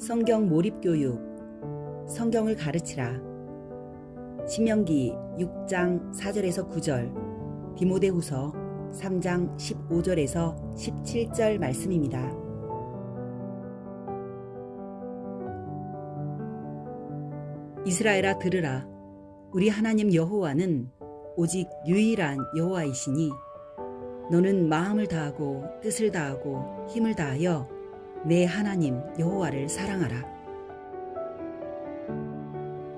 성경 몰입교육, 성경을 가르치라. 신명기 6장 4절에서 9절, 디모데후서 3장 15절에서 17절 말씀입니다. 이스라엘아 들으라. 우리 하나님 여호와는 오직 유일한 여호와이시니 너는 마음을 다하고 뜻을 다하고 힘을 다하여 내 하나님 여호와를 사랑하라.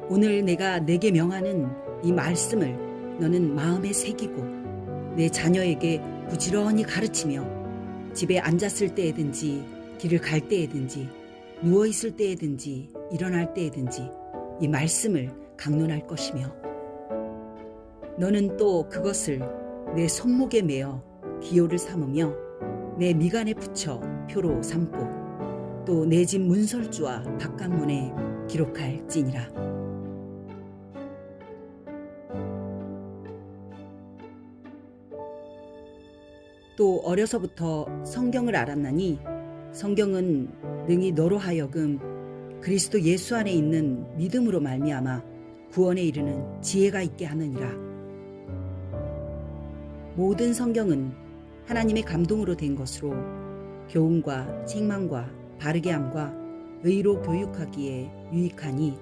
오늘 내가 내게 명하는 이 말씀을 너는 마음에 새기고 내 자녀에게 부지런히 가르치며 집에 앉았을 때에든지 길을 갈 때에든지 누워있을 때에든지 일어날 때에든지 이 말씀을 강론할 것이며 너는 또 그것을 내 손목에 매어 기호를 삼으며 내 미간에 붙여 표로 삼고 또 내 집 문설주와 바깥문에 기록할지니라. 또 어려서부터 성경을 알았나니 성경은 능히 너로 하여금 그리스도 예수 안에 있는 믿음으로 말미암아 구원에 이르는 지혜가 있게 하느니라. 모든 성경은 하나님의 감동으로 된 것으로 교훈과 책망과 바르게 함과 의로 교육하기에 유익하니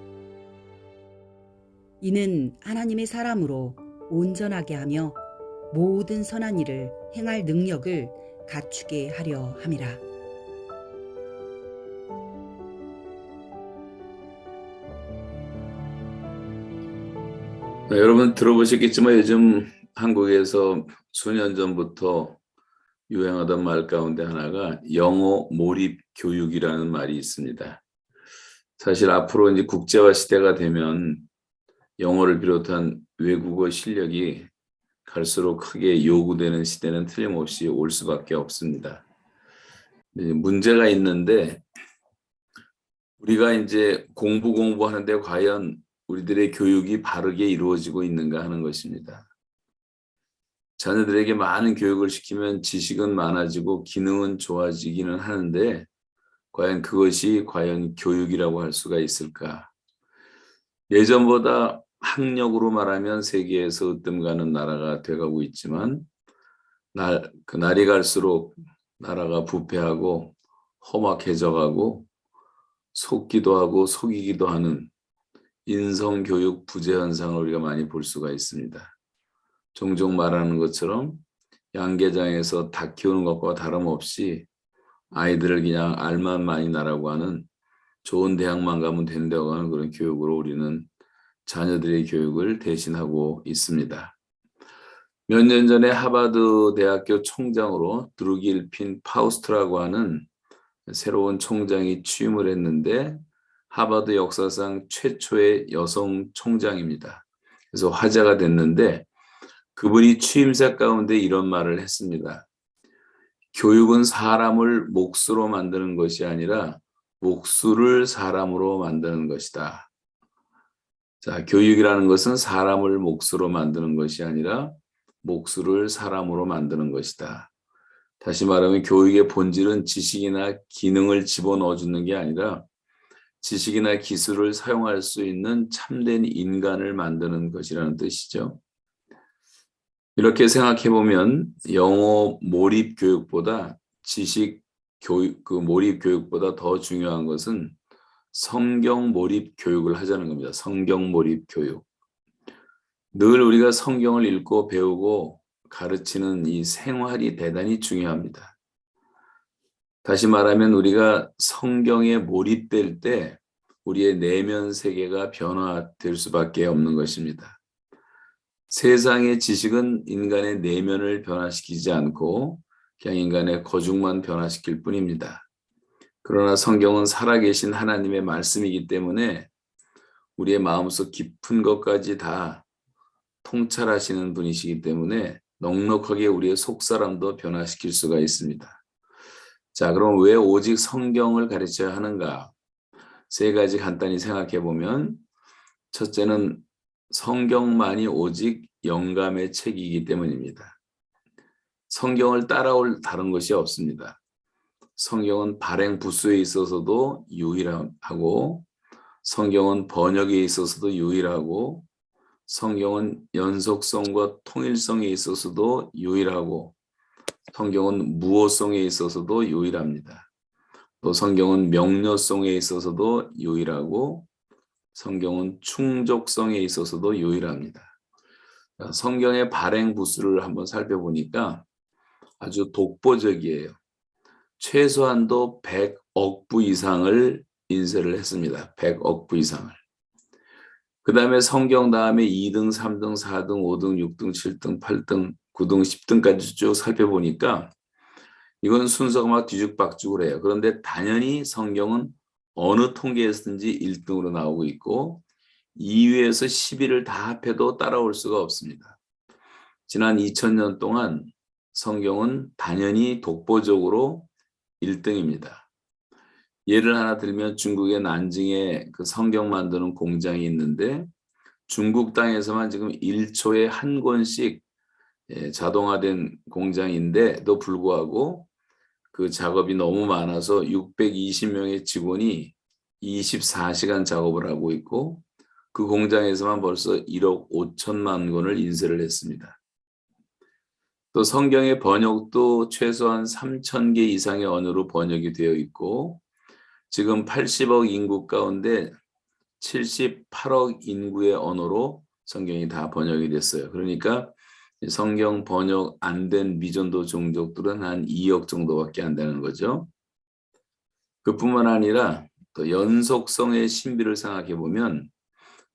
이는 하나님의 사람으로 온전하게 하며 모든 선한 일을 행할 능력을 갖추게 하려 함이라. 네, 여러분 들어보셨겠지만 요즘 한국에서 수년 전부터 유행하던 말 가운데 하나가 영어 몰입 교육이라는 말이 있습니다. 사실 앞으로 이제 국제화 시대가 되면 영어를 비롯한 외국어 실력이 갈수록 크게 요구되는 시대는 틀림없이 올 수밖에 없습니다. 문제가 있는데 우리가 이제 공부하는데 과연 우리들의 교육이 바르게 이루어지고 있는가 하는 것입니다. 자녀들에게 많은 교육을 시키면 지식은 많아지고 기능은 좋아지기는 하는데 과연 그것이 과연 교육이라고 할 수가 있을까? 예전보다 학력으로 말하면 세계에서 으뜸가는 나라가 돼가고 있지만 날이 갈수록 나라가 부패하고 험악해져가고 속기도 하고 속이기도 하는 인성교육 부재 현상을 우리가 많이 볼 수가 있습니다. 종종 말하는 것처럼 양계장에서 닭 키우는 것과 다름없이 아이들을 그냥 알만 많이 나라고 하는 좋은 대학만 가면 된다고 하는 그런 교육으로 우리는 자녀들의 교육을 대신하고 있습니다. 몇 년 전에 하버드 대학교 총장으로 드루길핀 파우스트라고 하는 새로운 총장이 취임을 했는데 하버드 역사상 최초의 여성 총장입니다. 그래서 화제가 됐는데 그분이 취임사 가운데 이런 말을 했습니다. 교육은 사람을 몫으로 만드는 것이 아니라 몫을 사람으로 만드는 것이다. 자, 교육이라는 것은 사람을 몫으로 만드는 것이 아니라 몫을 사람으로 만드는 것이다. 다시 말하면 교육의 본질은 지식이나 기능을 집어넣어 주는 게 아니라 지식이나 기술을 사용할 수 있는 참된 인간을 만드는 것이라는 뜻이죠. 이렇게 생각해 보면 영어 몰입 교육보다 지식 교육, 몰입 교육보다 더 중요한 것은 성경 몰입 교육을 하자는 겁니다. 성경 몰입 교육. 늘 우리가 성경을 읽고 배우고 가르치는 이 생활이 대단히 중요합니다. 다시 말하면 우리가 성경에 몰입될 때 우리의 내면 세계가 변화될 수밖에 없는 것입니다. 세상의 지식은 인간의 내면을 변화시키지 않고 그냥 인간의 거죽만 변화시킬 뿐입니다. 그러나 성경은 살아계신 하나님의 말씀이기 때문에 우리의 마음속 깊은 것까지 다 통찰하시는 분이시기 때문에 넉넉하게 우리의 속사람도 변화시킬 수가 있습니다. 자, 그럼 왜 오직 성경을 가르쳐야 하는가? 세 가지 간단히 생각해 보면 첫째는 성경만이 오직 영감의 책이기 때문입니다. 성경을 따라올 다른 것이 없습니다. 성경은 발행 부수에 있어서도 유일하고, 성경은 번역에 있어서도 유일하고, 성경은 연속성과 통일성에 있어서도 유일하고, 성경은 무어성에 있어서도 유일합니다. 또 성경은 명료성에 있어서도 유일하고, 성경은 충족성에 있어서도 유일합니다. 성경의 발행 부수를 한번 살펴보니까 아주 독보적이에요. 최소한도 100억 부 이상을 인쇄를 했습니다. 100억 부 이상을. 그 다음에 성경 다음에 2등, 3등, 4등, 5등, 6등, 7등, 8등, 9등, 10등까지 쭉 살펴보니까 이건 순서가 막 뒤죽박죽을 해요. 그런데 당연히 성경은 어느 통계에서든지 1등으로 나오고 있고 2위에서 10위를 다 합해도 따라올 수가 없습니다. 지난 2000년 동안 성경은 당연히 독보적으로 1등입니다. 예를 하나 들면 중국의 난징에 그 성경 만드는 공장이 있는데 중국 땅에서만 지금 1초에 한 권씩 자동화된 공장인데도 불구하고 그 작업이 너무 많아서 620명의 직원이 24시간 작업을 하고 있고 그 공장에서만 벌써 1억 5천만 권을 인쇄를 했습니다. 또 성경의 번역도 최소한 3,000개 이상의 언어로 번역이 되어 있고 지금 80억 인구 가운데 78억 인구의 언어로 성경이 다 번역이 됐어요. 그러니까 성경 번역 안 된 미전도 종족들은 한 2억 정도밖에 안 되는 거죠. 그뿐만 아니라 또 연속성의 신비를 생각해 보면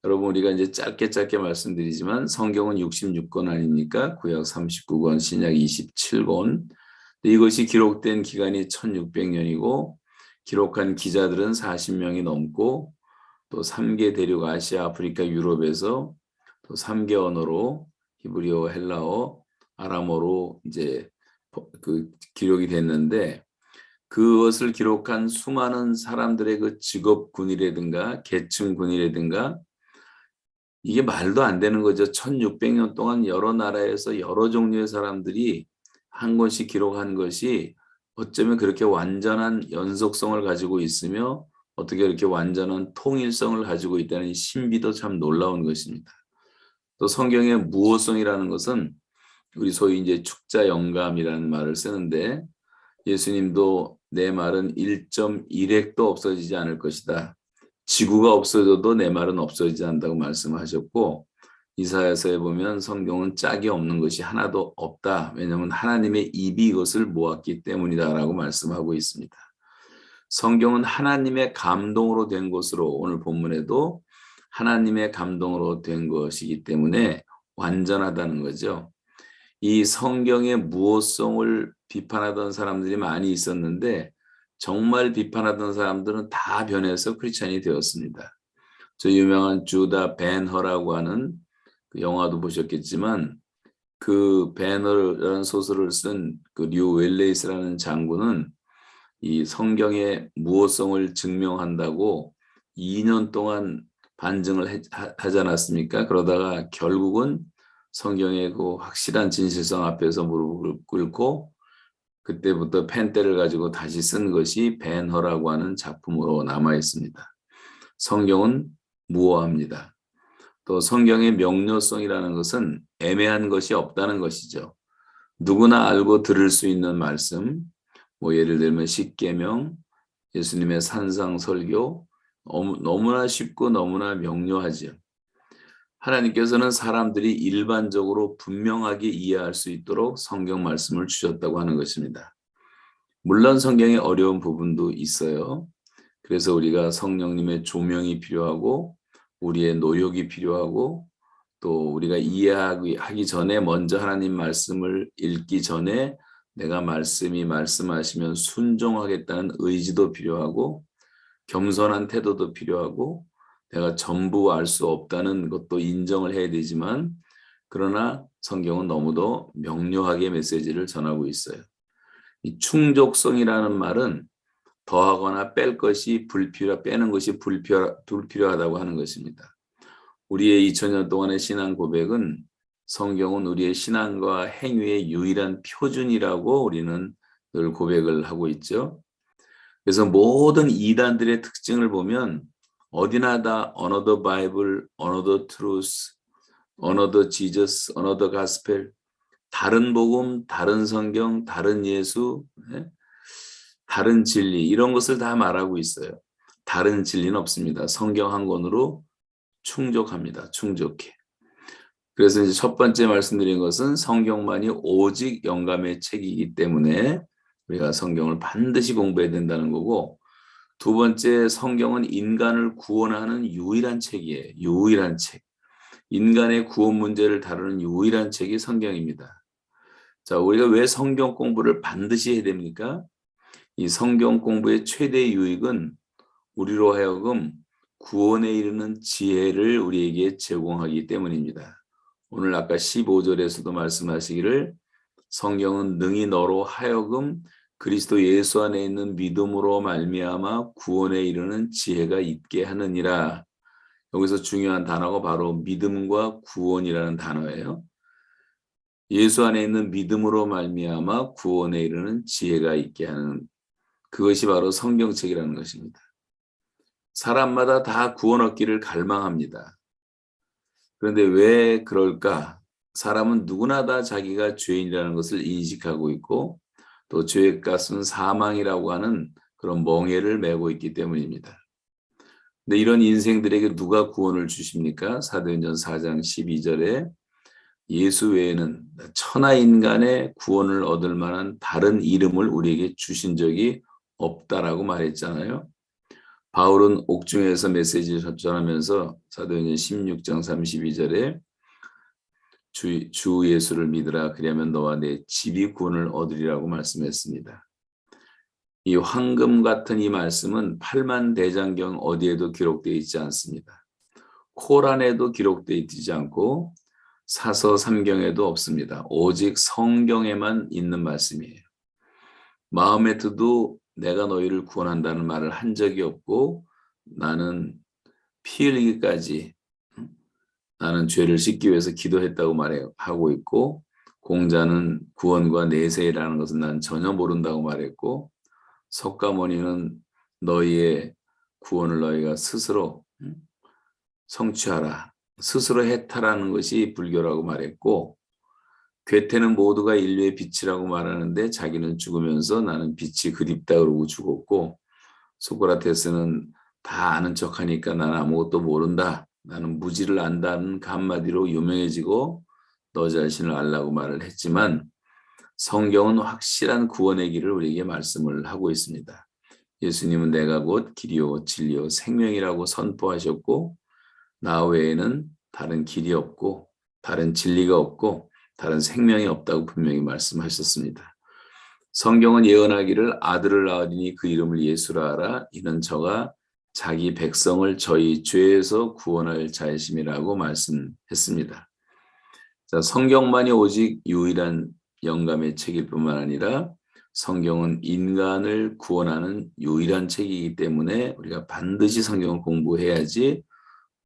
여러분 우리가 이제 짧게 말씀드리지만 성경은 66권 아닙니까? 구약 39권, 신약 27권. 이것이 기록된 기간이 1600년이고 기록한 기자들은 40명이 넘고 또 3개 대륙 아시아, 아프리카, 유럽에서 또 3개 언어로 히브리어, 헬라어, 아람어로 이제 그 기록이 됐는데 그것을 기록한 수많은 사람들의 그 직업군이라든가 계층군이라든가 이게 말도 안 되는 거죠. 1600년 동안 여러 나라에서 여러 종류의 사람들이 한 권씩 기록한 것이 어쩌면 그렇게 완전한 연속성을 가지고 있으며 어떻게 이렇게 완전한 통일성을 가지고 있다는 신비도 참 놀라운 것입니다. 또 성경의 무호성이라는 것은 우리 소위 이제 축자 영감이라는 말을 쓰는데 예수님도 내 말은 1.1핵도 없어지지 않을 것이다. 지구가 없어져도 내 말은 없어지지 않는다고 말씀하셨고 이사야서에 보면 성경은 짝이 없는 것이 하나도 없다. 왜냐하면 하나님의 입이 이것을 모았기 때문이다라고 말씀하고 있습니다. 성경은 하나님의 감동으로 된 것으로 오늘 본문에도 하나님의 감동으로 된 것이기 때문에 완전하다는 거죠. 이 성경의 무호성을 비판하던 사람들이 많이 있었는데 정말 비판하던 사람들은 다 변해서 크리스찬이 되었습니다. 저 유명한 주다 벤허라고 하는 그 영화도 보셨겠지만 그 벤허라는 소설을 쓴 그 류 웰레이스라는 장군은 이 성경의 무호성을 증명한다고 2년 동안 반증을 하지 않았습니까? 그러다가 결국은 성경의 그 확실한 진실성 앞에서 무릎을 꿇고 그때부터 펜대를 가지고 다시 쓴 것이 벤허라고 하는 작품으로 남아 있습니다. 성경은 무호합니다. 또 성경의 명료성이라는 것은 애매한 것이 없다는 것이죠. 누구나 알고 들을 수 있는 말씀, 뭐 예를 들면 십계명, 예수님의 산상설교, 너무나 쉽고 너무나 명료하죠. 하나님께서는 사람들이 일반적으로 분명하게 이해할 수 있도록 성경 말씀을 주셨다고 하는 것입니다. 물론 성경에 어려운 부분도 있어요. 그래서 우리가 성령님의 조명이 필요하고 우리의 노력이 필요하고 또 우리가 이해하기 전에 먼저 하나님 말씀을 읽기 전에 내가 말씀이 말씀하시면 순종하겠다는 의지도 필요하고 겸손한 태도도 필요하고 내가 전부 알 수 없다는 것도 인정을 해야 되지만 그러나 성경은 너무도 명료하게 메시지를 전하고 있어요. 이 충족성이라는 말은 더하거나 뺄 것이 빼는 것이 불필요하다고 하는 것입니다. 우리의 2000년 동안의 신앙 고백은 성경은 우리의 신앙과 행위의 유일한 표준이라고 우리는 늘 고백을 하고 있죠. 그래서 모든 이단들의 특징을 보면 어디나 다 another Bible, another truth, another Jesus, another gospel, 다른 복음, 다른 성경, 다른 예수, 다른 진리 이런 것을 다 말하고 있어요. 다른 진리는 없습니다. 성경 한 권으로 충족합니다. 충족해. 그래서 이제 첫 번째 말씀드린 것은 성경만이 오직 영감의 책이기 때문에 우리가 성경을 반드시 공부해야 된다는 거고, 두 번째, 성경은 인간을 구원하는 유일한 책이에요. 유일한 책. 인간의 구원 문제를 다루는 유일한 책이 성경입니다. 자, 우리가 왜 성경 공부를 반드시 해야 됩니까? 이 성경 공부의 최대 유익은 우리로 하여금 구원에 이르는 지혜를 우리에게 제공하기 때문입니다. 오늘 아까 15절에서도 말씀하시기를 성경은 능히 너로 하여금 그리스도 예수 안에 있는 믿음으로 말미암아 구원에 이르는 지혜가 있게 하느니라. 여기서 중요한 단어가 바로 믿음과 구원이라는 단어예요. 예수 안에 있는 믿음으로 말미암아 구원에 이르는 지혜가 있게 하는, 그것이 바로 성경책이라는 것입니다. 사람마다 다 구원 얻기를 갈망합니다. 그런데 왜 그럴까? 사람은 누구나 다 자기가 죄인이라는 것을 인식하고 있고, 또 죄의 값은 사망이라고 하는 그런 멍에를 메고 있기 때문입니다. 근데 이런 인생들에게 누가 구원을 주십니까? 사도행전 4장 12절에 예수 외에는 천하 인간의 구원을 얻을 만한 다른 이름을 우리에게 주신 적이 없다라고 말했잖아요. 바울은 옥중에서 메시지를 전하면서 사도행전 16장 32절에 주 예수를 믿으라, 그리하면 너와 내 집이 구원을 얻으리라고 말씀했습니다. 이 황금 같은 이 말씀은 8만 대장경 어디에도 기록되어 있지 않습니다. 코란에도 기록되어 있지 않고 사서 3경에도 없습니다. 오직 성경에만 있는 말씀이에요. 마호메트도 내가 너희를 구원한다는 말을 한 적이 없고, 나는 피 흘리기까지 나는 죄를 씻기 위해서 기도했다고 말하고 있고, 공자는 구원과 내세라는 것은 난 전혀 모른다고 말했고, 석가모니는 너희의 구원을 너희가 스스로 성취하라, 스스로 해탈하는 것이 불교라고 말했고, 괴테는 모두가 인류의 빛이라고 말하는데 자기는 죽으면서 나는 빛이 그립다 그러고 죽었고, 소크라테스는 다 아는 척하니까 나는 아무것도 모른다, 나는 무지를 안다는 그 한마디로 유명해지고 너 자신을 알라고 말을 했지만, 성경은 확실한 구원의 길을 우리에게 말씀을 하고 있습니다. 예수님은 내가 곧 길이요 진리요 생명이라고 선포하셨고, 나 외에는 다른 길이 없고 다른 진리가 없고 다른 생명이 없다고 분명히 말씀하셨습니다. 성경은 예언하기를 아들을 낳으리니 그 이름을 예수라 하라. 이는 저가 자기 백성을 저희 죄에서 구원할 자이심이라고 말씀했습니다. 자, 성경만이 오직 유일한 영감의 책일 뿐만 아니라 성경은 인간을 구원하는 유일한 책이기 때문에 우리가 반드시 성경을 공부해야지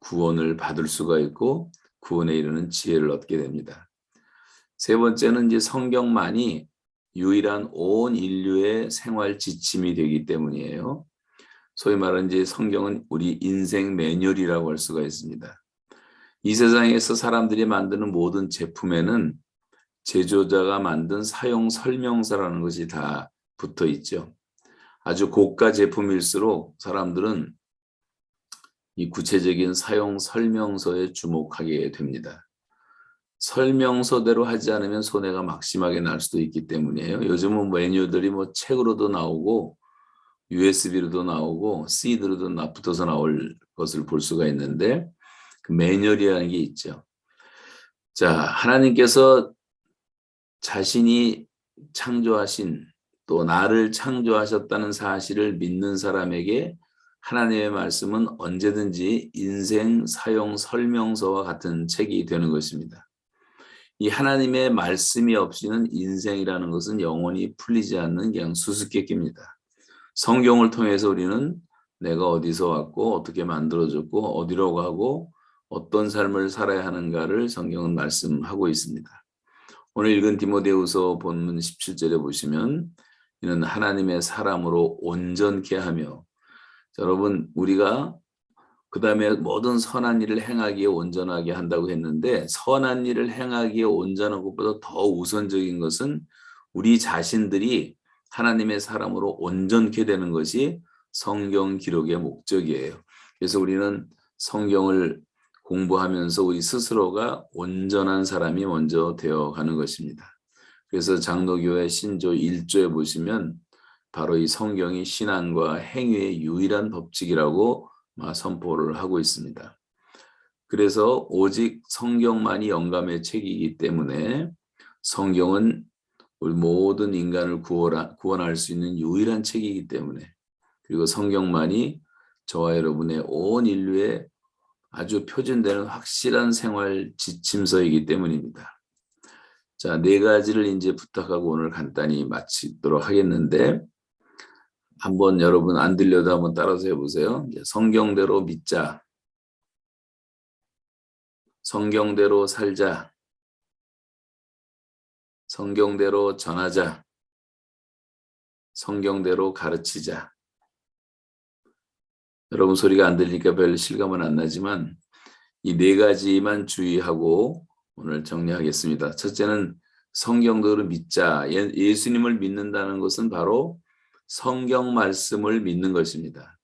구원을 받을 수가 있고 구원에 이르는 지혜를 얻게 됩니다. 세 번째는 이제 성경만이 유일한 온 인류의 생활 지침이 되기 때문이에요. 소위 말하는 이제 성경은 우리 인생 매뉴얼이라고 할 수가 있습니다. 이 세상에서 사람들이 만드는 모든 제품에는 제조자가 만든 사용 설명서라는 것이 다 붙어 있죠. 아주 고가 제품일수록 사람들은 이 구체적인 사용 설명서에 주목하게 됩니다. 설명서대로 하지 않으면 손해가 막심하게 날 수도 있기 때문이에요. 요즘은 메뉴들이 뭐 책으로도 나오고 USB로도 나오고 CD로도 붙어서 나올 것을 볼 수가 있는데, 그 매뉴얼이라는 게 있죠. 자, 하나님께서 자신이 창조하신, 또 나를 창조하셨다는 사실을 믿는 사람에게 하나님의 말씀은 언제든지 인생 사용 설명서와 같은 책이 되는 것입니다. 이 하나님의 말씀이 없이는 인생이라는 것은 영원히 풀리지 않는 그냥 수수께끼입니다. 성경을 통해서 우리는 내가 어디서 왔고 어떻게 만들어졌고 어디로 가고 어떤 삶을 살아야 하는가를 성경은 말씀하고 있습니다. 오늘 읽은 디모데후서 본문 17절에 보시면 이는 하나님의 사람으로 온전케 하며. 자, 여러분, 우리가 그 다음에 모든 선한 일을 행하기에 온전하게 한다고 했는데, 선한 일을 행하기에 온전한 것보다 더 우선적인 것은 우리 자신들이 하나님의 사람으로 온전케 되는 것이 성경 기록의 목적이에요. 그래서 우리는 성경을 공부하면서 우리 스스로가 온전한 사람이 먼저 되어가는 것입니다. 그래서 장로교회 신조 1조에 보시면 바로 이 성경이 신앙과 행위의 유일한 법칙이라고 선포를 하고 있습니다. 그래서 오직 성경만이 영감의 책이기 때문에 성경은 우리 모든 인간을 구원할 수 있는 유일한 책이기 때문에, 그리고 성경만이 저와 여러분의 온 인류의 아주 표준되는 확실한 생활 지침서이기 때문입니다. 자, 4가지를 이제 부탁하고 오늘 간단히 마치도록 하겠는데, 한번 여러분 안 들려도 한번 따라서 해보세요. 이제 성경대로 믿자, 성경대로 살자, 성경대로 전하자, 성경대로 가르치자. 여러분 소리가 안 들리니까 별 실감은 안 나지만 이 4가지만 주의하고 오늘 정리하겠습니다. 첫째는 성경대로 믿자. 예수님을 믿는다는 것은 바로 성경 말씀을 믿는 것입니다.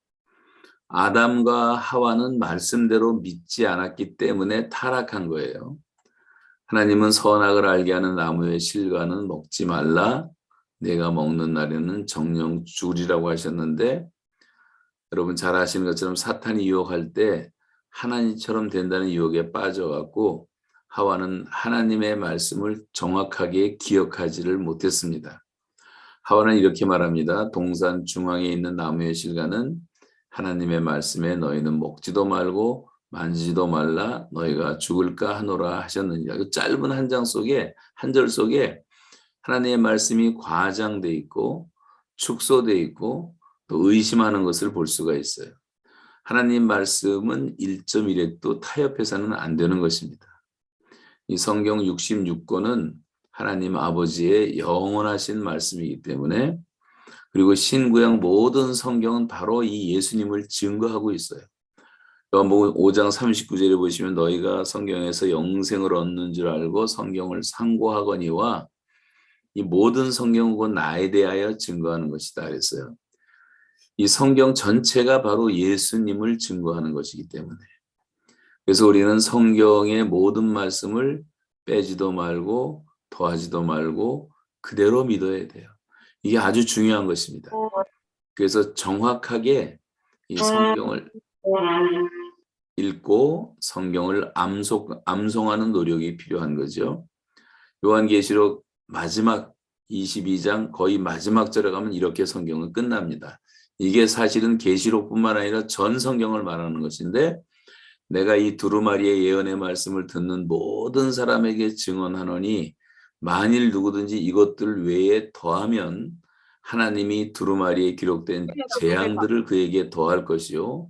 아담과 하와는 말씀대로 믿지 않았기 때문에 타락한 거예요. 하나님은 선악을 알게 하는 나무의 실과는 먹지 말라, 내가 먹는 날에는 정령 죽으리라고 하셨는데, 여러분 잘 아시는 것처럼 사탄이 유혹할 때 하나님처럼 된다는 유혹에 빠져갖고 하와는 하나님의 말씀을 정확하게 기억하지를 못했습니다. 하와는 이렇게 말합니다. 동산 중앙에 있는 나무의 실과는 하나님의 말씀에 너희는 먹지도 말고 만지지도 말라, 너희가 죽을까 하노라 하셨느니라. 그 짧은 한 절 속에 하나님의 말씀이 과장돼 있고 축소돼 있고 또 의심하는 것을 볼 수가 있어요. 하나님 말씀은 1.1획도 타협해서는 안 되는 것입니다. 이 성경 66권은 하나님 아버지의 영원하신 말씀이기 때문에, 그리고 신구약 모든 성경은 바로 이 예수님을 증거하고 있어요. 요한복음 5장 39절에 보시면 너희가 성경에서 영생을 얻는 줄 알고 성경을 상고하거니와 이 모든 성경은 곧 나에 대하여 증거하는 것이다 그랬어요. 이 성경 전체가 바로 예수님을 증거하는 것이기 때문에, 그래서 우리는 성경의 모든 말씀을 빼지도 말고 더하지도 말고 그대로 믿어야 돼요. 이게 아주 중요한 것입니다. 그래서 정확하게 이 성경을 읽고 성경을 암송하는 노력이 필요한 거죠. 요한계시록 마지막 22장 거의 마지막 절에 가면 이렇게 성경은 끝납니다. 이게 사실은 계시록뿐만 아니라 전 성경을 말하는 것인데, 내가 이 두루마리의 예언의 말씀을 듣는 모든 사람에게 증언하노니 만일 누구든지 이것들 외에 더하면 하나님이 두루마리에 기록된 재앙들을 그에게 더할 것이요,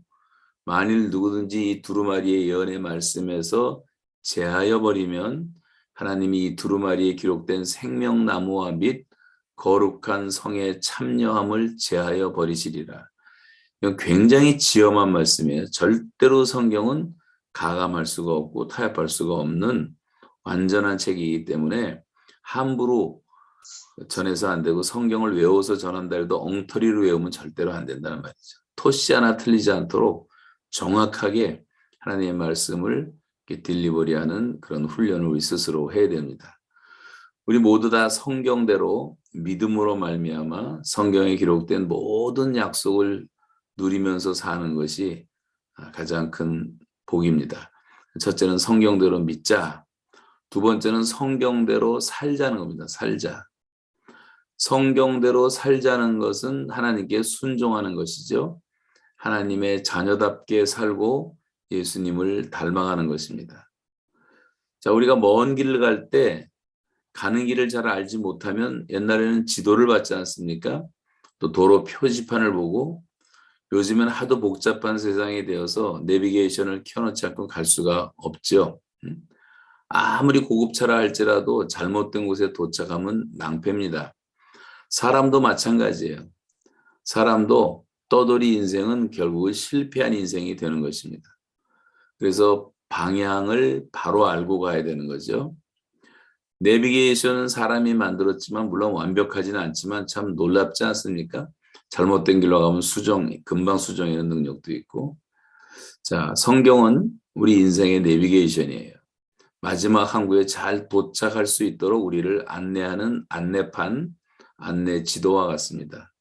만일 누구든지 이 두루마리의 예언의 말씀에서 제하여 버리면 하나님이 이 두루마리에 기록된 생명나무와 및 거룩한 성의 참여함을 제하여 버리시리라. 이건 굉장히 지엄한 말씀이에요. 절대로 성경은 가감할 수가 없고 타협할 수가 없는 완전한 책이기 때문에 함부로 전해서 안 되고, 성경을 외워서 전한다 해도 엉터리로 외우면 절대로 안 된다는 말이죠. 토시 하나 틀리지 않도록 정확하게 하나님의 말씀을 딜리버리하는 그런 훈련을 우리 스스로 해야 됩니다. 우리 모두 다 성경대로 믿음으로 말미암아 성경에 기록된 모든 약속을 누리면서 사는 것이 가장 큰 복입니다. 첫째는 성경대로 믿자. 두 번째는 성경대로 살자는 겁니다. 살자. 성경대로 살자는 것은 하나님께 순종하는 것이죠. 하나님의 자녀답게 살고 예수님을 닮아가는 것입니다. 자, 우리가 먼 길을 갈 때 가는 길을 잘 알지 못하면 옛날에는 지도를 받지 않습니까? 또 도로 표지판을 보고, 요즘은 하도 복잡한 세상이 되어서 내비게이션을 켜놓지 않고 갈 수가 없죠. 아무리 고급차라 할지라도 잘못된 곳에 도착하면 낭패입니다. 사람도 마찬가지예요. 사람도 떠돌이 인생은 결국은 실패한 인생이 되는 것입니다. 그래서 방향을 바로 알고 가야 되는 거죠. 내비게이션은 사람이 만들었지만 물론 완벽하지는 않지만 참 놀랍지 않습니까? 잘못된 길로 가면 금방 수정하는 능력도 있고. 자, 성경은 우리 인생의 내비게이션이에요. 마지막 항구에 잘 도착할 수 있도록 우리를 안내하는 안내판, 안내 지도와 같습니다.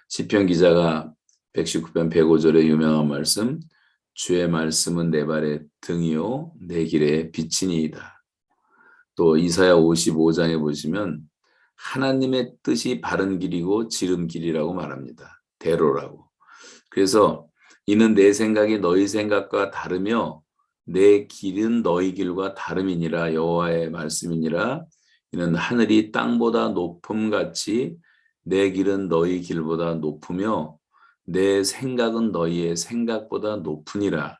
시편 기자가 119편 105절의 유명한 말씀, 주의 말씀은 내 발의 등이요 내 길의 빛이니이다. 또 이사야 55장에 보시면 하나님의 뜻이 바른 길이고 지름길이라고 말합니다. 대로라고. 그래서 이는 내 생각이 너희 생각과 다르며 내 길은 너희 길과 다름이니라. 여호와의 말씀이니라. 이는 하늘이 땅보다 높음같이 내 길은 너희 길보다 높으며 내 생각은 너희의 생각보다 높으니라.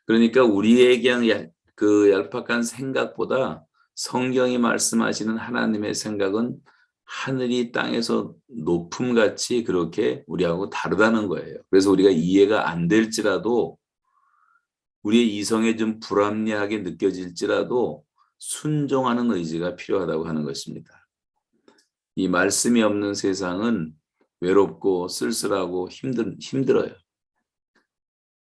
그러니까 우리에게 그 얄팍한 생각보다 성경이 말씀하시는 하나님의 생각은 하늘이 땅에서 높음같이 그렇게 우리하고 다르다는 거예요. 그래서 우리가 이해가 안 될지라도 우리의 이성에 좀 불합리하게 느껴질지라도 순종하는 의지가 필요하다고 하는 것입니다. 이 말씀이 없는 세상은 외롭고 쓸쓸하고 힘들어요.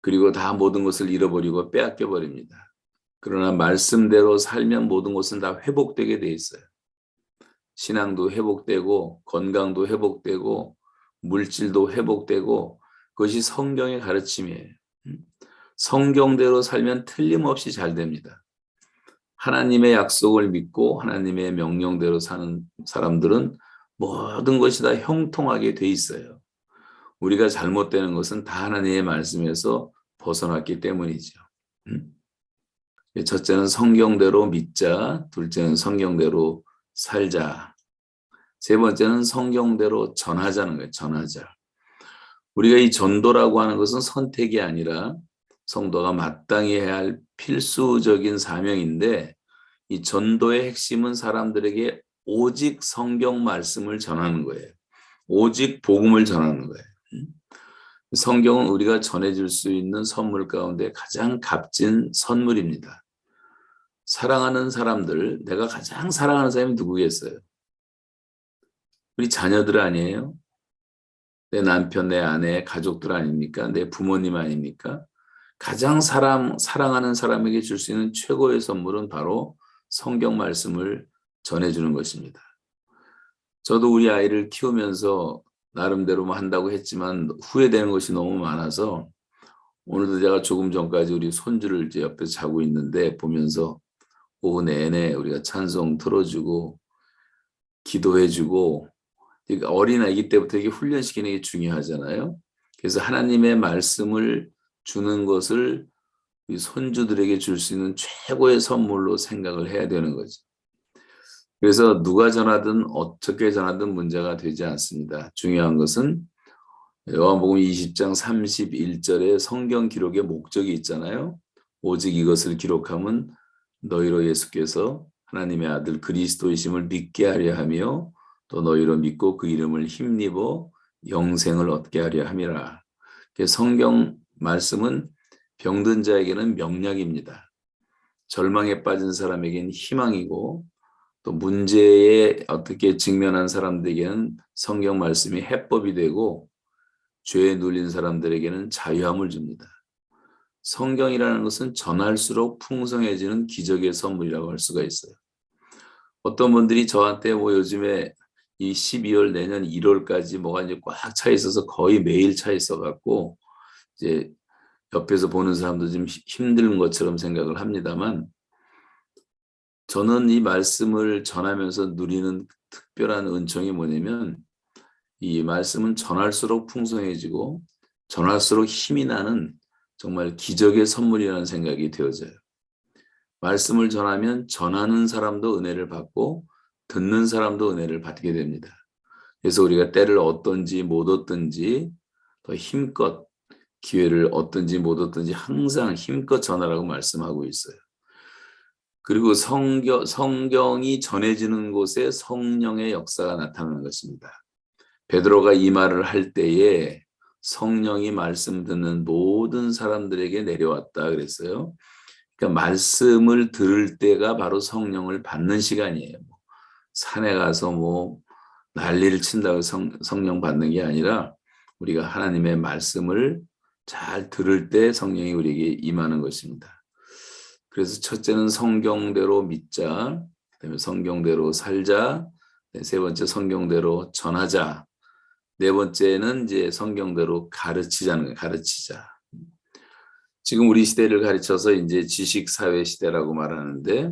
그리고 다 모든 것을 잃어버리고 빼앗겨 버립니다. 그러나 말씀대로 살면 모든 것은 다 회복되게 돼 있어요. 신앙도 회복되고 건강도 회복되고 물질도 회복되고 그것이 성경의 가르침이에요. 성경대로 살면 틀림없이 잘 됩니다. 하나님의 약속을 믿고 하나님의 명령대로 사는 사람들은 모든 것이 다 형통하게 돼 있어요. 우리가 잘못되는 것은 다 하나님의 말씀에서 벗어났기 때문이죠. 첫째는 성경대로 믿자, 둘째는 성경대로 살자, 세 번째는 성경대로 전하자는 거예요. 전하자. 우리가 이 전도라고 하는 것은 선택이 아니라 성도가 마땅히 해야 할 필수적인 사명인데 이 전도의 핵심은 사람들에게 오직 성경 말씀을 전하는 거예요. 오직 복음을 전하는 거예요. 성경은 우리가 전해줄 수 있는 선물 가운데 가장 값진 선물입니다. 사랑하는 사람들, 내가 가장 사랑하는 사람이 누구겠어요? 우리 자녀들 아니에요? 내 남편, 내 아내, 가족들 아닙니까? 내 부모님 아닙니까? 가장 사랑하는 사람에게 줄 수 있는 최고의 선물은 바로 성경 말씀을 전해주는 것입니다. 저도 우리 아이를 키우면서 나름대로 한다고 했지만 후회되는 것이 너무 많아서 오늘도 제가 조금 전까지 우리 손주를 이제 옆에서 자고 있는데 보면서 오후 내내 우리가 찬송 틀어주고 기도해주고 어린아기 때부터 이게 훈련시키는 게 중요하잖아요. 그래서 하나님의 말씀을 주는 것을 우리 손주들에게 줄 수 있는 최고의 선물로 생각을 해야 되는 거죠. 그래서 누가 전하든 어떻게 전하든 문제가 되지 않습니다. 중요한 것은 요한복음 20장 31절에 성경 기록의 목적이 있잖아요. 오직 이것을 기록함은 너희로 예수께서 하나님의 아들 그리스도이심을 믿게 하려 하며 또 너희로 믿고 그 이름을 힘입어 영생을 얻게 하려 함이라. 성경 말씀은 병든 자에게는 명약입니다. 절망에 빠진 사람에게는 희망이고 또 문제에 어떻게 직면한 사람들에게는 성경 말씀이 해법이 되고 죄에 눌린 사람들에게는 자유함을 줍니다. 성경이라는 것은 전할수록 풍성해지는 기적의 선물이라고 할 수가 있어요. 어떤 분들이 저한테 요즘에 이 12월 내년 1월까지 뭐가 이제 꽉 차 있어서 거의 매일 차 있어갖고 이제 옆에서 보는 사람도 좀 힘든 것처럼 생각을 합니다만 저는 이 말씀을 전하면서 누리는 특별한 은총이 뭐냐면 이 말씀은 전할수록 풍성해지고 전할수록 힘이 나는 정말 기적의 선물이라는 생각이 되어져요. 말씀을 전하면 전하는 사람도 은혜를 받고 듣는 사람도 은혜를 받게 됩니다. 그래서 우리가 때를 얻든지 못 얻든지 더 힘껏 기회를 얻든지 못 얻든지 항상 힘껏 전하라고 말씀하고 있어요. 그리고 성경이 전해지는 곳에 성령의 역사가 나타나는 것입니다. 베드로가 이 말을 할 때에 성령이 말씀 듣는 모든 사람들에게 내려왔다 그랬어요. 그러니까 말씀을 들을 때가 바로 성령을 받는 시간이에요. 산에 가서 뭐 난리를 친다고 성령 받는 게 아니라 우리가 하나님의 말씀을 잘 들을 때 성령이 우리에게 임하는 것입니다. 그래서 첫째는 성경대로 믿자, 그다음에 성경대로 살자, 세 번째 성경대로 전하자, 네 번째는 이제 성경대로 가르치자는 거예요. 가르치자. 지금 우리 시대를 가르쳐서 이제 지식 사회 시대라고 말하는데,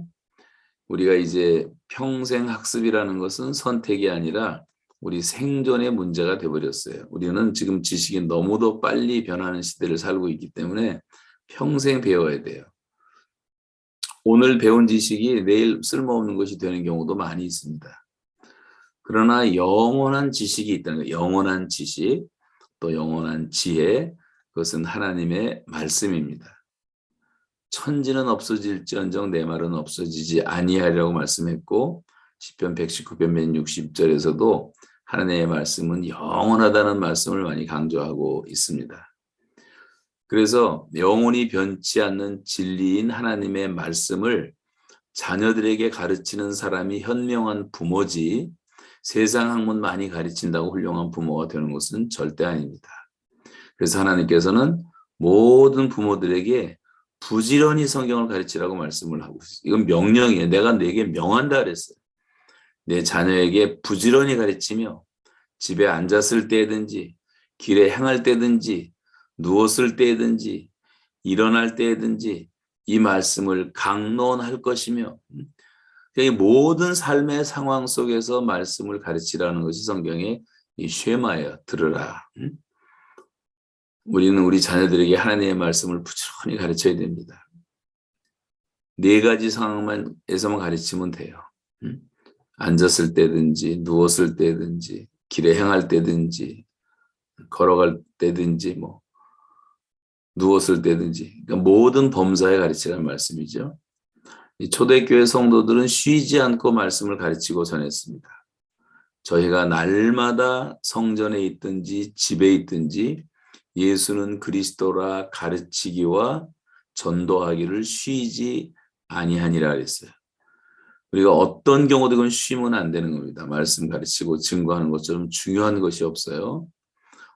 우리가 이제 평생 학습이라는 것은 선택이 아니라 우리 생존의 문제가 되어버렸어요. 우리는 지금 지식이 너무도 빨리 변하는 시대를 살고 있기 때문에 평생 배워야 돼요. 오늘 배운 지식이 내일 쓸모없는 것이 되는 경우도 많이 있습니다. 그러나 영원한 지식이 있다는 거예요. 영원한 지식, 또 영원한 지혜, 그것은 하나님의 말씀입니다. 천지는 없어질지언정 내 말은 없어지지 아니하리라고 말씀했고, 시편 119편 160절에서도 하나님의 말씀은 영원하다는 말씀을 많이 강조하고 있습니다. 그래서 영원히 변치 않는 진리인 하나님의 말씀을 자녀들에게 가르치는 사람이 현명한 부모지, 세상 학문 많이 가르친다고 훌륭한 부모가 되는 것은 절대 아닙니다. 그래서 하나님께서는 모든 부모들에게 부지런히 성경을 가르치라고 말씀을 하고 있어요. 이건 명령이에요. 내가 네게 명한다 그랬어요. 내 자녀에게 부지런히 가르치며 집에 앉았을 때든지 길에 행할 때든지 누웠을 때든지 일어날 때든지 이 말씀을 강론할 것이며, 모든 삶의 상황 속에서 말씀을 가르치라는 것이 성경의 이 쉐마예요. 들으라. 우리는 우리 자녀들에게 하나님의 말씀을 부지런히 가르쳐야 됩니다. 네 가지 상황에서만 가르치면 돼요. 앉았을 때든지 누웠을 때든지 길에 행할 때든지 걸어갈 때든지 뭐 누웠을 때든지, 그러니까 모든 범사에 가르치라는 말씀이죠. 이 초대교회 성도들은 쉬지 않고 말씀을 가르치고 전했습니다. 저희가 날마다 성전에 있든지 집에 있든지 예수는 그리스도라 가르치기와 전도하기를 쉬지 아니하니라 그랬어요. 우리가 어떤 경우든 쉬면 안 되는 겁니다. 말씀 가르치고 증거하는 것처럼 중요한 것이 없어요.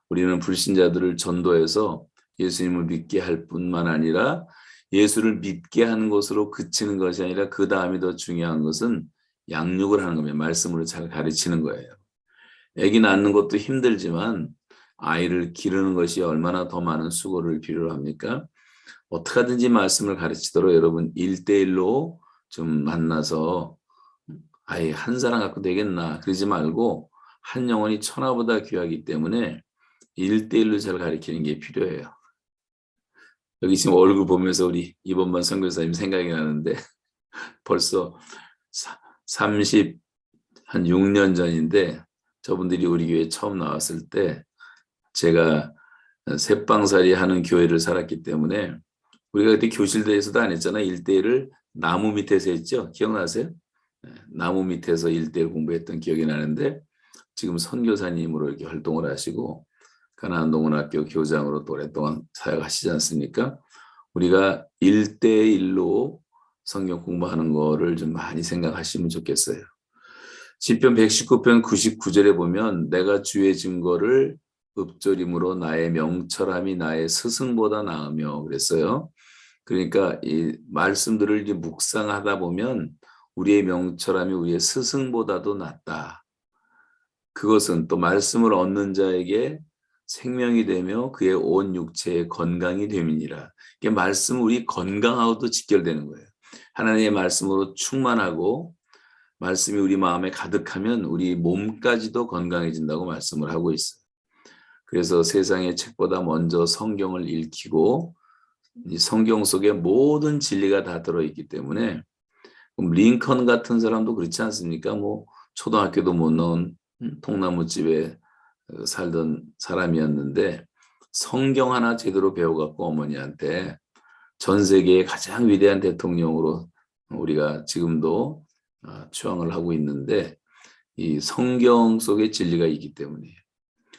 우리는 불신자들을 전도해서 예수님을 믿게 할 뿐만 아니라 예수를 믿게 하는 것으로 그치는 것이 아니라 그 다음이 더 중요한 것은 양육을 하는 겁니다. 말씀으로 잘 가르치는 거예요. 아기 낳는 것도 힘들지만 아이를 기르는 것이 얼마나 더 많은 수고를 필요로 합니까? 어떻게 하든지 말씀을 가르치도록 여러분 1대1로 좀 만나서 아이 한 사람 갖고 되겠나 그러지 말고 한 영혼이 천하보다 귀하기 때문에 1대1로 잘 가르치는 게 필요해요. 여기 지금 얼굴 보면서 우리 이번만 선교사님 생각이 나는데 벌써 36년 전인데 저분들이 우리 교회 처음 나왔을 때 제가 새빵살이 하는 교회를 살았기 때문에 우리가 그때 교실대에서도 안 했잖아요. 1대1을 나무 밑에서 했죠. 기억나세요? 나무 밑에서 1대1 공부했던 기억이 나는데 지금 선교사님으로 이렇게 활동을 하시고 가나안동문학교 교장으로 또 오랫동안 사역하시지 않습니까? 우리가 1대1로 성경 공부하는 거를 좀 많이 생각하시면 좋겠어요. 시편 119편 99절에 보면 내가 주의 증거를 읊조림으로 나의 명철함이 나의 스승보다 나으며 그랬어요. 그러니까 이 말씀들을 이제 묵상하다 보면 우리의 명철함이 우리의 스승보다도 낫다. 그것은 또 말씀을 얻는 자에게 생명이 되며 그의 온 육체의 건강이 됨이니라. 이게 말씀 우리 건강하고도 직결되는 거예요. 하나님의 말씀으로 충만하고 말씀이 우리 마음에 가득하면 우리 몸까지도 건강해진다고 말씀을 하고 있어요. 그래서 세상의 책보다 먼저 성경을 읽히고 이 성경 속에 모든 진리가 다 들어있기 때문에 링컨 같은 사람도 그렇지 않습니까? 뭐 초등학교도 못 나온 통나무집에 살던 사람이었는데 성경 하나 제대로 배워갖고 어머니한테 전 세계의 가장 위대한 대통령으로 우리가 지금도 추앙을 하고 있는데 이 성경 속에 진리가 있기 때문이에요.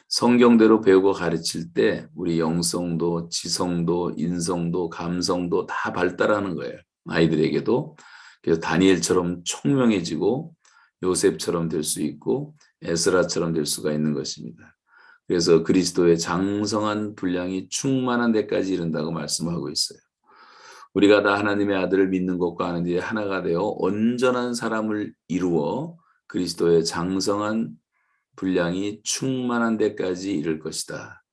성경대로 배우고 가르칠 때 우리 영성도, 지성도, 인성도, 감성도 다 발달하는 거예요. 아이들에게도. 그래서 다니엘처럼 총명해지고 요셉처럼 될 수 있고 에스라처럼 될 수가 있는 것입니다. 그래서 그리스도의 장성한 분량이 충만한 데까지 이른다고 말씀하고 있어요. 우리가 다 하나님의 아들을 믿는 것과 아는 일에 하나가 되어 온전한 사람을 이루어 그리스도의 장성한 분량이 충만한 데까지 이를 것이다.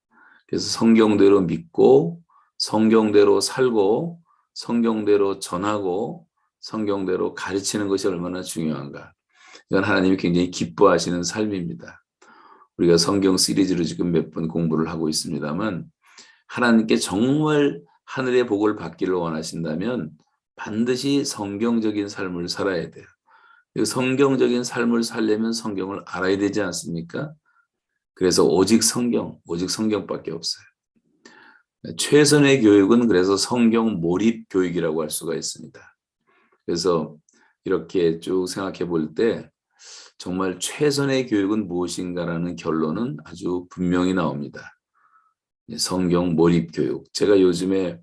그래서 성경대로 믿고 성경대로 살고 성경대로 전하고 성경대로 가르치는 것이 얼마나 중요한가. 이건 하나님이 굉장히 기뻐하시는 삶입니다. 우리가 성경 시리즈로 지금 몇 번 공부를 하고 있습니다만 하나님께 정말 하늘의 복을 받기를 원하신다면 반드시 성경적인 삶을 살아야 돼요. 성경적인 삶을 살려면 성경을 알아야 되지 않습니까? 그래서 오직 성경밖에 없어요. 최선의 교육은 그래서 성경 몰입 교육이라고 할 수가 있습니다. 그래서 이렇게 쭉 생각해 볼 때 정말 최선의 교육은 무엇인가라는 결론은 아주 분명히 나옵니다. 성경 몰입 교육. 제가 요즘에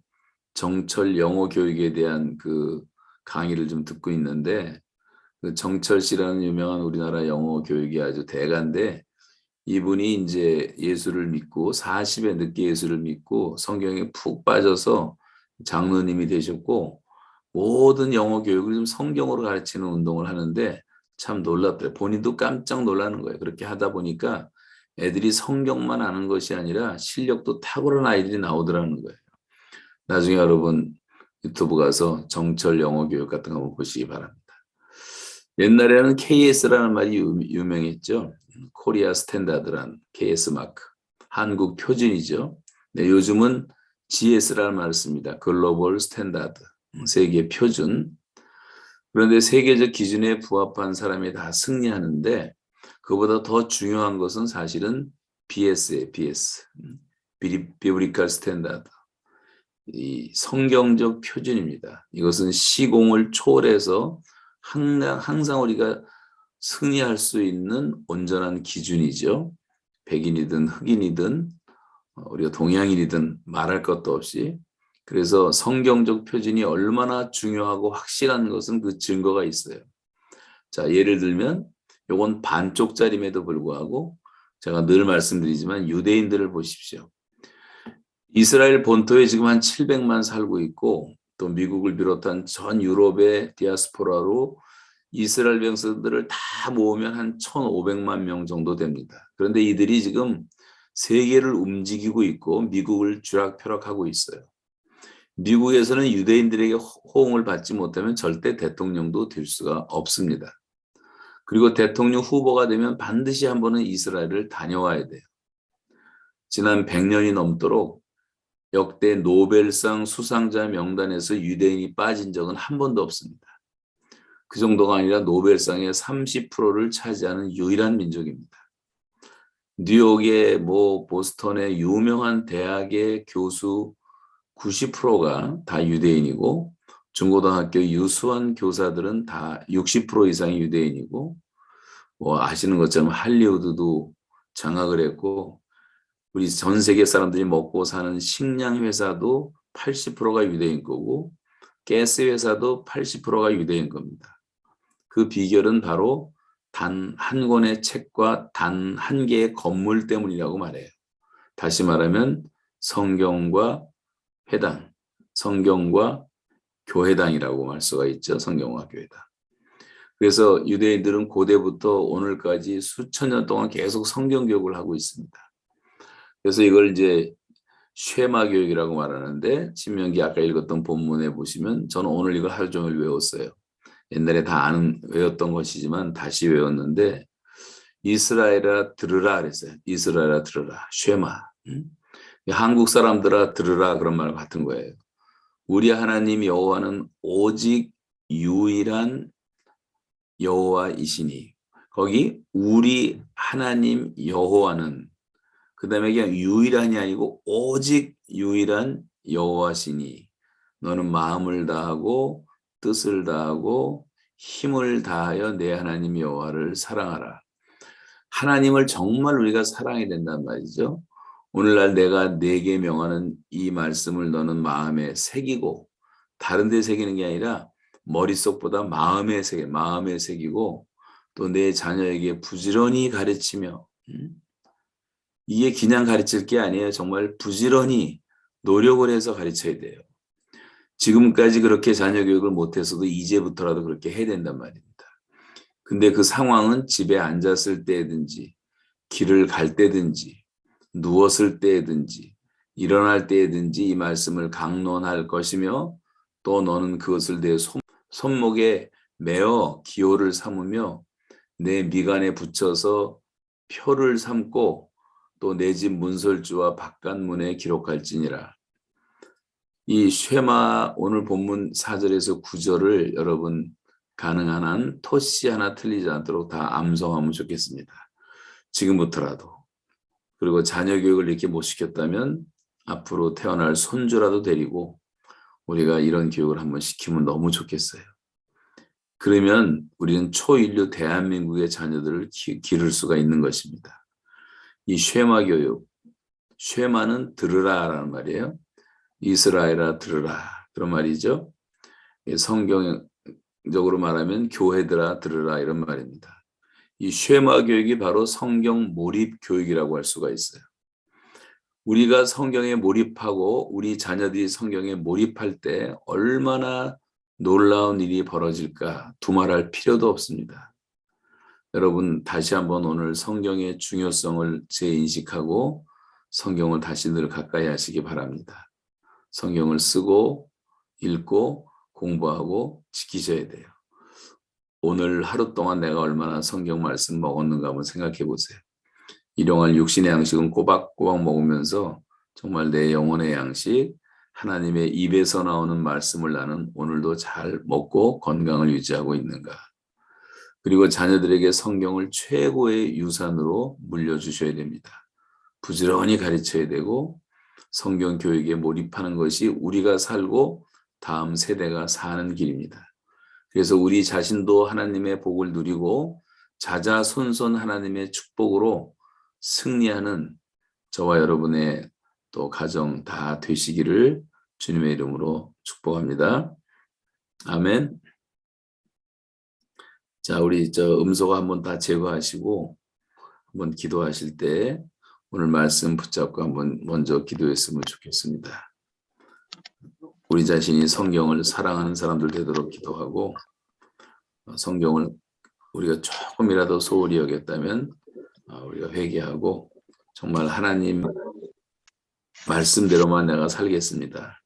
정철 영어 교육에 대한 그 강의를 좀 듣고 있는데 그 정철 씨라는 유명한 우리나라 영어 교육이 아주 대가인데 이분이 이제 예수를 믿고 40에 늦게 예수를 믿고 성경에 푹 빠져서 장로님이 되셨고 모든 영어 교육을 좀 성경으로 가르치는 운동을 하는데 참 놀랍더라고요. 본인도 깜짝 놀라는 거예요. 그렇게 하다 보니까 애들이 성경만 아는 것이 아니라 실력도 탁월한 아이들이 나오더라는 거예요. 나중에 여러분 유튜브 가서 정철 영어 교육 같은 거 한번 보시기 바랍니다. 옛날에는 KS라는 말이 유명했죠. 코리아 스탠다드란 KS 마크. 한국 표준이죠. 네, 요즘은 GS라는 말을 씁니다. 글로벌 스탠다드. 세계 표준. 그런데 세계적 기준에 부합한 사람이 다 승리하는데 그보다 더 중요한 것은 사실은 BS예요. BS. 비브리컬 스탠다드. 이 성경적 표준입니다. 이것은 시공을 초월해서 항상 우리가 승리할 수 있는 온전한 기준이죠. 백인이든 흑인이든 우리가 동양인이든 말할 것도 없이. 그래서 성경적 표준이 얼마나 중요하고 확실한 것은 그 증거가 있어요. 자, 예를 들면 요건 반쪽짜림에도 불구하고 제가 늘 말씀드리지만 유대인들을 보십시오. 이스라엘 본토에 지금 한 700만 살고 있고 또 미국을 비롯한 전 유럽의 디아스포라로 이스라엘 백성들을 다 모으면 한 1,500만 명 정도 됩니다. 그런데 이들이 지금 세계를 움직이고 있고 미국을 쥐락펴락하고 있어요. 미국에서는 유대인들에게 호응을 받지 못하면 절대 대통령도 될 수가 없습니다. 그리고 대통령 후보가 되면 반드시 한 번은 이스라엘을 다녀와야 돼요. 지난 100년이 넘도록 역대 노벨상 수상자 명단에서 유대인이 빠진 적은 한 번도 없습니다. 그 정도가 아니라 노벨상의 30%를 차지하는 유일한 민족입니다. 뉴욕의 보스턴의 유명한 대학의 교수 90%가 다 유대인이고 중고등학교 유수한 교사들은 다 60% 이상이 유대인이고 아시는 것처럼 할리우드도 장악을 했고 우리 전 세계 사람들이 먹고 사는 식량 회사도 80%가 유대인 거고 가스 회사도 80%가 유대인 겁니다. 그 비결은 바로 단 한 권의 책과 단 한 개의 건물 때문이라고 말해요. 다시 말하면 성경과 회당, 성경과 교회당이라고 할 수가 있죠. 성경과 교회당. 그래서 유대인들은 고대부터 오늘까지 수천 년 동안 계속 성경 교육을 하고 있습니다. 그래서 이걸 이제 쉐마 교육이라고 말하는데 신명기 아까 읽었던 본문에 보시면 저는 오늘 이걸 하루 종일 외웠어요. 옛날에 다 외웠던 것이지만 다시 외웠는데 이스라엘아 들으라 그랬어요. 이스라엘아 들으라. 쉐마. 한국 사람들아 들으라 그런 말 같은 거예요. 우리 하나님 여호와는 오직 유일한 여호와이시니 거기 우리 하나님 여호와는 그 다음에 그냥 유일한이 아니고 오직 유일한 여호와시니 너는 마음을 다하고 뜻을 다하고 힘을 다하여 내 하나님 여호와를 사랑하라. 하나님을 정말 우리가 사랑해야 된단 말이죠. 오늘날 내가 네게 명하는 이 말씀을 너는 마음에 새기고, 다른 데 새기는 게 아니라 머릿속보다 마음에 새기고 또 내 자녀에게 부지런히 가르치며, 이게 그냥 가르칠 게 아니에요. 정말 부지런히 노력을 해서 가르쳐야 돼요. 지금까지 그렇게 자녀 교육을 못했어도 이제부터라도 그렇게 해야 된단 말입니다. 근데 그 상황은 집에 앉았을 때든지, 길을 갈 때든지, 누웠을 때든지, 일어날 때든지 이 말씀을 강론할 것이며, 또 너는 그것을 내 손목에 매어 기호를 삼으며 내 미간에 붙여서 표를 삼고 또 내 집 문설주와 바깥문에 기록할지니라. 이 쉐마 오늘 본문 4절에서 9절을 여러분 가능한 한 토시 하나 틀리지 않도록 다 암송하면 좋겠습니다. 지금부터라도. 그리고 자녀 교육을 이렇게 못 시켰다면 앞으로 태어날 손주라도 데리고 우리가 이런 교육을 한번 시키면 너무 좋겠어요. 그러면 우리는 초인류 대한민국의 자녀들을 기를 수가 있는 것입니다. 이 쉐마 교육, 쉐마는 들으라라는 말이에요. 이스라엘아 들으라, 그런 말이죠. 성경적으로 말하면 교회들아 들으라, 이런 말입니다. 이 쉐마 교육이 바로 성경 몰입 교육이라고 할 수가 있어요. 우리가 성경에 몰입하고 우리 자녀들이 성경에 몰입할 때 얼마나 놀라운 일이 벌어질까 두말할 필요도 없습니다. 여러분 다시 한번 오늘 성경의 중요성을 재인식하고 성경을 다시 늘 가까이 하시기 바랍니다. 성경을 쓰고 읽고 공부하고 지키셔야 돼요. 오늘 하루 동안 내가 얼마나 성경 말씀 먹었는가 한번 생각해 보세요. 일용할 육신의 양식은 꼬박꼬박 먹으면서 정말 내 영혼의 양식, 하나님의 입에서 나오는 말씀을 나는 오늘도 잘 먹고 건강을 유지하고 있는가. 그리고 자녀들에게 성경을 최고의 유산으로 물려주셔야 됩니다. 부지런히 가르쳐야 되고 성경 교육에 몰입하는 것이 우리가 살고 다음 세대가 사는 길입니다. 그래서 우리 자신도 하나님의 복을 누리고 자자손손 하나님의 축복으로 승리하는 저와 여러분의 또 가정 다 되시기를 주님의 이름으로 축복합니다. 아멘. 자, 우리 음소거 한번 다 제거하시고 한번 기도하실 때 오늘 말씀 붙잡고 한번 먼저 기도했으면 좋겠습니다. 우리 자신이 성경을 사랑하는 사람들 되도록 기도하고, 성경을 우리가 조금이라도 소홀히 여겼다면 우리가 회개하고 정말 하나님 말씀대로만 내가 살겠습니다.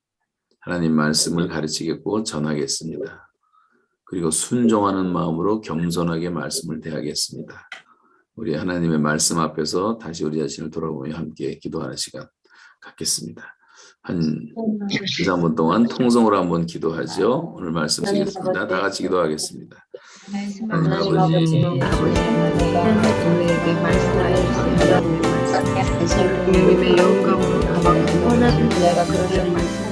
하나님 말씀을 가르치겠고 전하겠습니다. 그리고 순종하는 마음으로 겸손하게 말씀을 대하겠습니다. 우리 하나님의 말씀 앞에서 다시 우리 자신을 돌아보며 함께 기도하는 시간 갖겠습니다. 한 2-3분 동안 통성으로 한번 기도하죠. 오늘 말씀 드리겠습니다. 다 같이 기도하겠습니다. 하나님 아버지, 우리에게 말씀하여 주신 하나님의 영광으로 감사합니다. 내가 그런 말씀